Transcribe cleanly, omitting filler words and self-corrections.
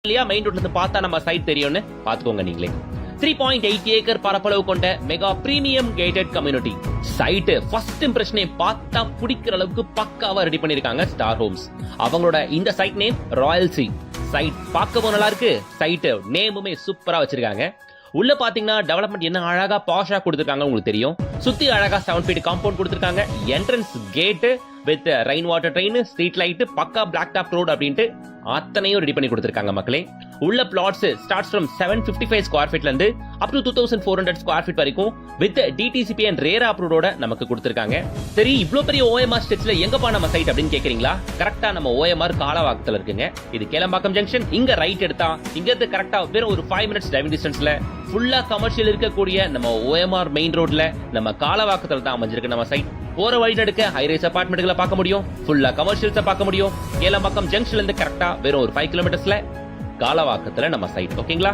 இல்லையா மெயின் ரோட்ல இருந்து பார்த்தா நம்ம சைட் தெரியும்னு பாத்துக்கோங்க நீங்களே. 3.8 ஏக்கர் பரப்பளவு கொண்ட mega premium gated community site first இம்ப்ரெஷனே பார்த்தா பிடிக்கிற அளவுக்கு பக்காவா ரெடி பண்ணிருக்காங்க ஸ்டார் ஹோம்ஸ். அவங்களோட இந்த site name royal C. Site பார்க்கவும் நல்லா இருக்கு, சைட் நேமுமே சூப்பரா வச்சிருக்காங்க. உள்ள பாத்தீங்கன்னா டெவலப்மெண்ட் என்ன அழகா பாஷா கொடுத்திருக்காங்க உங்களுக்கு தெரியும். சுத்தி அழகா 7 ஃபீட் காம்பவுண்ட் கொடுத்திருக்காங்க. Entrance gate with rain water drain, street light, பக்கா பிளாக் டாப் ரோட் அப்படின்ட்டு அத்தனையும் ரெடி பண்ணி கொடுத்திருக்காங்க மக்களே. உள்ள பிளாட்ஸ் ஸ்டார்ட்ஸ் ஃப்ரம் 755 ஸ்கொயர் ஃபீட்ல இருந்து அப் டு 2400 ஸ்கொயர் ஃபீட் வரைக்கும் வித் டிடிசிபி அண்ட் ரேரா அப்ரூவோட நமக்கு கொடுத்திருக்காங்க. சரி, இவ்ளோ பெரிய ஓஎம்ஆர் ஸ்ட்ரெச்ல எங்கப்பா நம்ம சைட் அப்படின்னு கேக்குறீங்களா? கரெக்டா நம்ம ஓஎம்ஆர் காலவாக்கத்துல இருக்குங்க. இது கேளம்பாக்கம் ஜங்ஷன். இங்க ரைட் எடுத்தா இங்க இருந்து கரெக்டா வெறும் ஒரு 5 மினிட்ஸ் டிரைவிங் டிஸ்டன்ஸ்ல ஃபுல்லா கமர்ஷியல் இருக்கக்கூடிய நம்ம ஓஎம்ஆர் மெயின் ரோட்ல நம்ம காலவாக்கத்துல தான் அமைஞ்சிருக்கு நம்ம சைட். போற வழி நடுக்க ஹைரைஸ் அபார்ட்மெண்ட்களை பார்க்க முடியும், ஃபுல்லா கமர்ஷியல்ஸை பார்க்க முடியும். கேளம்பாக்கம் ஜங்ஷன்ல இருந்து கரெக்டா வெறும் ஒரு 5 கிலோமீட்டர்ஸ்ல காலவாக்கத்துல நம்ம சைட். ஓகேங்களா?